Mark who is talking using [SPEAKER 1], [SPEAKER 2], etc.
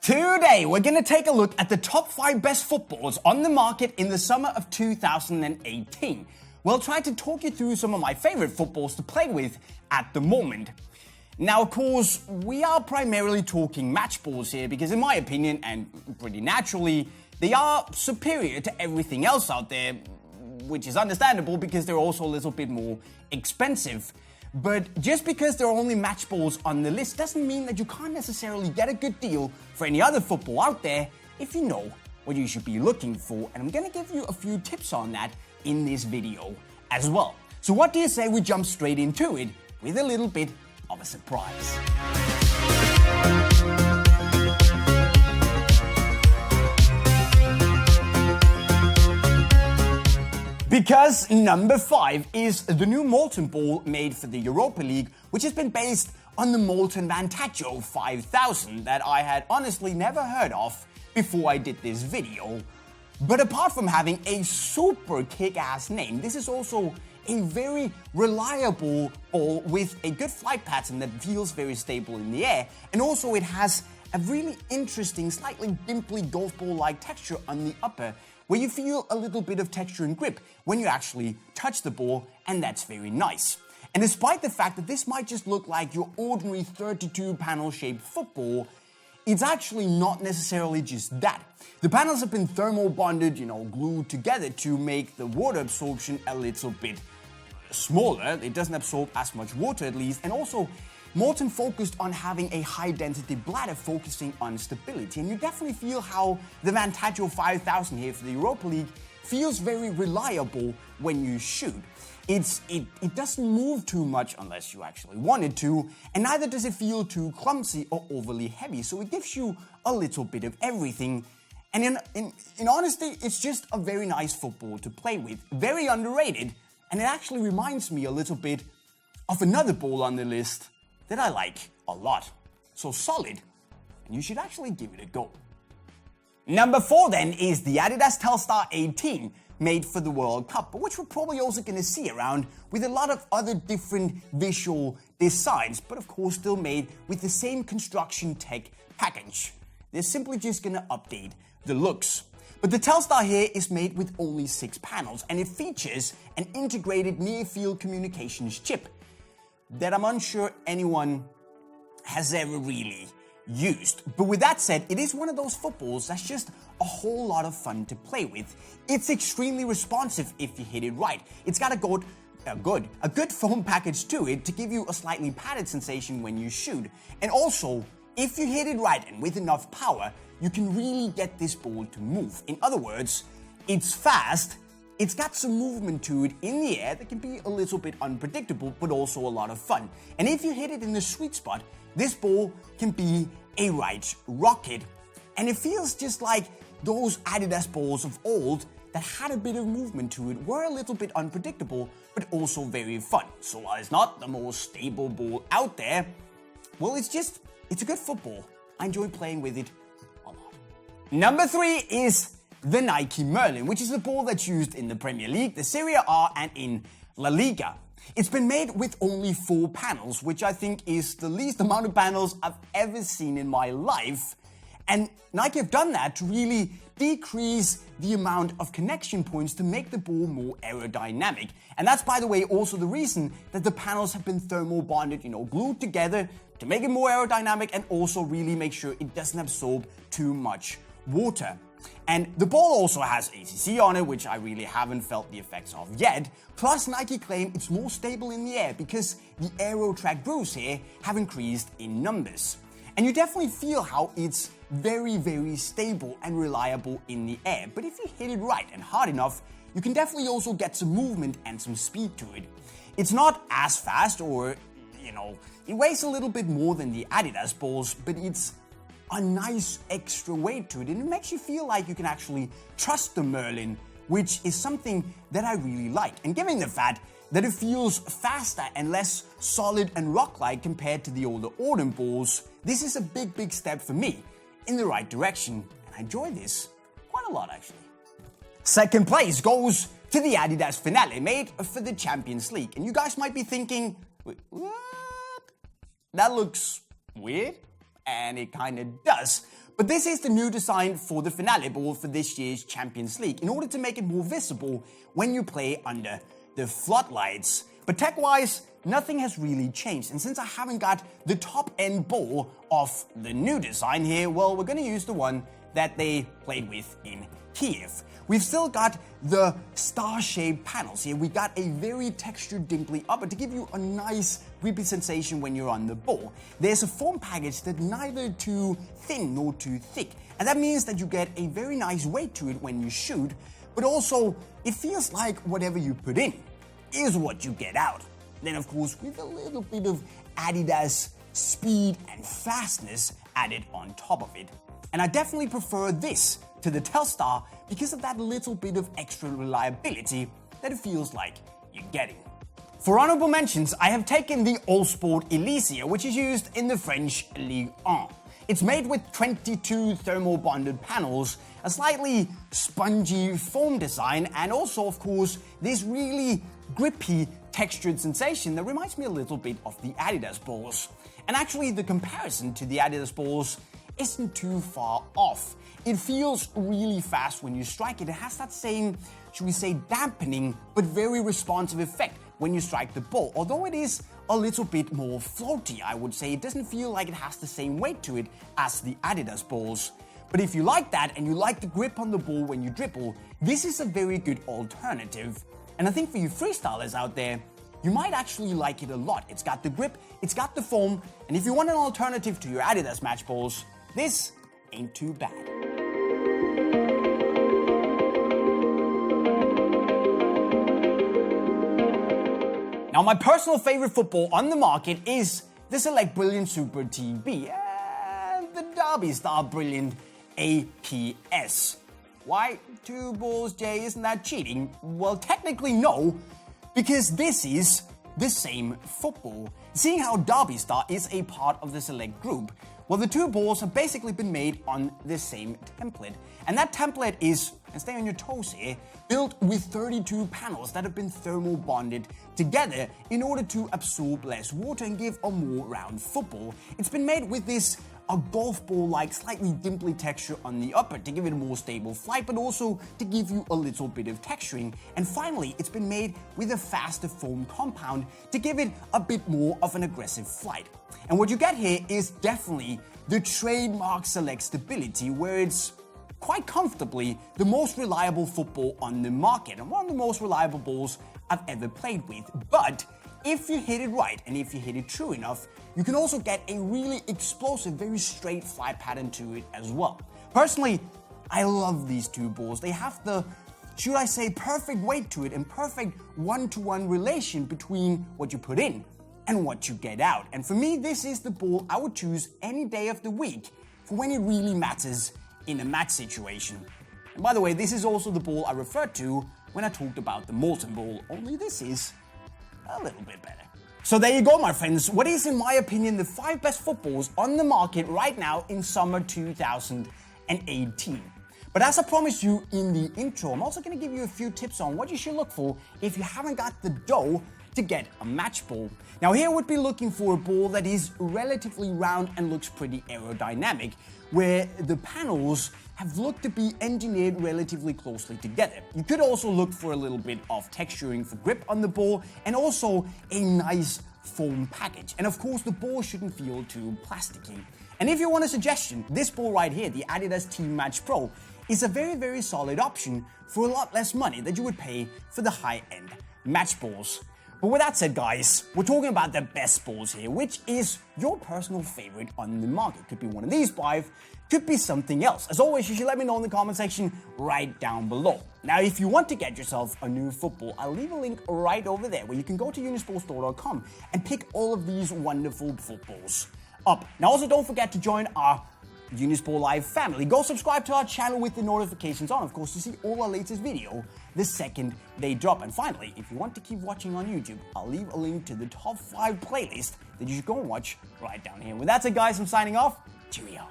[SPEAKER 1] Today, we're going to take a look at the top 5 best footballs on the market in the summer of 2018. We'll try to talk you through some of my favorite footballs to play with at the moment. Now, of course, we are primarily talking match balls here because, in my opinion, and pretty naturally, they are superior to everything else out there, which is understandable because they're also a little bit more expensive. But just because there are only match balls on the list doesn't mean that you can't necessarily get a good deal for any other football out there if you know what you should be looking for. And I'm going to give you a few tips on that in this video as well. So what do you say we jump straight into it with a little bit of a surprise? Because number 5 is the new Molten ball made for the Europa League, which has been based on the Molten Vantaggio 5000 that I had honestly never heard of before I did this video. But apart from having a super kick-ass name, this is also a very reliable ball with a good flight pattern that feels very stable in the air, and also it has a really interesting, slightly dimply golf ball-like texture on the upper, where you feel a little bit of texture and grip when you actually touch the ball, and that's very nice. And despite the fact that this might just look like your ordinary 32 panel shaped football, it's actually not necessarily just that. The panels have been thermal bonded, glued together to make the water absorption a little bit smaller. It doesn't absorb as much water at least, and also Molten focused on having a high-density bladder focusing on stability, and you definitely feel how the Vantaggio 5000 here for the Europa League feels very reliable when you shoot. It doesn't move too much unless you actually want it to, and neither does it feel too clumsy or overly heavy, so it gives you a little bit of everything. And in honesty, it's just a very nice football to play with, very underrated, and it actually reminds me a little bit of another ball on the list that I like a lot. So solid, and you should actually give it a go. Number 4 then is the Adidas Telstar 18, made for the World Cup, but which we're probably also going to see around with a lot of other different visual designs, but of course still made with the same construction tech package. They're simply just going to update the looks. But the Telstar here is made with only 6 panels, and it features an integrated near-field communications chip that I'm unsure anyone has ever really used. But with that said, it is one of those footballs that's just a whole lot of fun to play with. It's extremely responsive if you hit it right. It's got a good foam package to it to give you a slightly padded sensation when you shoot. And also, if you hit it right and with enough power, you can really get this ball to move. In other words, it's fast. It's got some movement to it in the air that can be a little bit unpredictable, but also a lot of fun. And if you hit it in the sweet spot, this ball can be a right rocket. And it feels just like those Adidas balls of old that had a bit of movement to it, were a little bit unpredictable, but also very fun. So while it's not the most stable ball out there, well, it's a good football. I enjoy playing with it a lot. Number 3 is the Nike Merlin, which is a ball that's used in the Premier League, the Serie A, and in La Liga. It's been made with only 4 panels, which I think is the least amount of panels I've ever seen in my life. And Nike have done that to really decrease the amount of connection points to make the ball more aerodynamic. And that's, by the way, also the reason that the panels have been thermal bonded, glued together to make it more aerodynamic and also really make sure it doesn't absorb too much water. And the ball also has ACC on it, which I really haven't felt the effects of yet. Plus, Nike claim it's more stable in the air because the aero track grooves here have increased in numbers. And you definitely feel how it's very, very stable and reliable in the air. But if you hit it right and hard enough, you can definitely also get some movement and some speed to it. It's not as fast or, it weighs a little bit more than the Adidas balls, but it's a nice extra weight to it, and it makes you feel like you can actually trust the Merlin, which is something that I really like. And given the fact that it feels faster and less solid and rock-like compared to the older Autumn balls, this is a big step for me in the right direction, and I enjoy this quite a lot actually. Second place goes to the Adidas Finale, made for the Champions League. And you guys might be thinking, wait, what? That looks weird. And it kind of does. But this is the new design for the Finale ball for this year's Champions League in order to make it more visible when you play under the floodlights. But tech-wise, nothing has really changed. And since I haven't got the top-end ball of the new design here, well, we're going to use the one that they played with in Kiev. We've still got the star-shaped panels here. We got a very textured dimply upper to give you a nice grippy sensation when you're on the ball. There's a foam package that's neither too thin nor too thick, and that means that you get a very nice weight to it when you shoot, but also it feels like whatever you put in is what you get out. Then of course with a little bit of Adidas speed and fastness added on top of it. And I definitely prefer this to the Telstar because of that little bit of extra reliability that it feels like you're getting. For honorable mentions, I have taken the old Sport Alysia, which is used in the French Ligue 1. It's made with 22 thermal bonded panels, a slightly spongy foam design, and also, of course, this really grippy textured sensation that reminds me a little bit of the Adidas balls. And actually, the comparison to the Adidas balls isn't too far off. It feels really fast when you strike it. It has that same, should we say, dampening but very responsive effect when you strike the ball. Although it is a little bit more floaty, I would say. It doesn't feel like it has the same weight to it as the Adidas balls. But if you like that and you like the grip on the ball when you dribble, this is a very good alternative. And I think for you freestylers out there, you might actually like it a lot. It's got the grip, it's got the foam, and if you want an alternative to your Adidas match balls, this ain't too bad. Now, my personal favorite football on the market is the Select Brillant Super TB and the Derbystar Brillant APS. Why 2 balls, Jay? Isn't that cheating? Well, technically no, because this is the same football. Seeing how Derbystar is a part of the Select group, well, the 2 balls have basically been made on the same template. And that template is, and stay on your toes here, built with 32 panels that have been thermal bonded together in order to absorb less water and give a more round football. It's been made with this a golf ball-like slightly dimply texture on the upper to give it a more stable flight, but also to give you a little bit of texturing. And finally, it's been made with a faster foam compound to give it a bit more of an aggressive flight. And what you get here is definitely the trademark Select stability, where it's quite comfortably the most reliable football on the market and one of the most reliable balls I've ever played with. But if you hit it right and if you hit it true enough, you can also get a really explosive, very straight flight pattern to it as well. Personally, I love these 2 balls. They have the, should I say, perfect weight to it and perfect one-to-one relation between what you put in and what you get out. And for me, this is the ball I would choose any day of the week for when it really matters in a match situation. And by the way, this is also the ball I referred to when I talked about the Molten ball, only this is a little bit better. So there you go, my friends. What is, in my opinion, the 5 best footballs on the market right now in summer 2018. But as I promised you in the intro, I'm also going to give you a few tips on what you should look for if you haven't got the dough to get a match ball. Now here I would be looking for a ball that is relatively round and looks pretty aerodynamic, where the panels have looked to be engineered relatively closely together. You could also look for a little bit of texturing for grip on the ball and also a nice foam package. And of course, the ball shouldn't feel too plasticky. And if you want a suggestion, this ball right here, the Adidas Team Match Pro, is a very, very solid option for a lot less money that you would pay for the high-end match balls. But with that said, guys, we're talking about the best balls here. Which is your personal favorite on the market? Could be one of these 5, could be something else. As always, you should let me know in the comment section right down below. Now, if you want to get yourself a new football, I'll leave a link right over there where you can go to unisportstore.com and pick all of these wonderful footballs up. Now, also don't forget to join our Unisport Live family. Go subscribe to our channel with the notifications on, of course, to see all our latest video the second they drop. And finally, if you want to keep watching on YouTube, I'll leave a link to the top 5 playlist that you should go and watch right down here. With that said, guys, I'm signing off. Cheerio.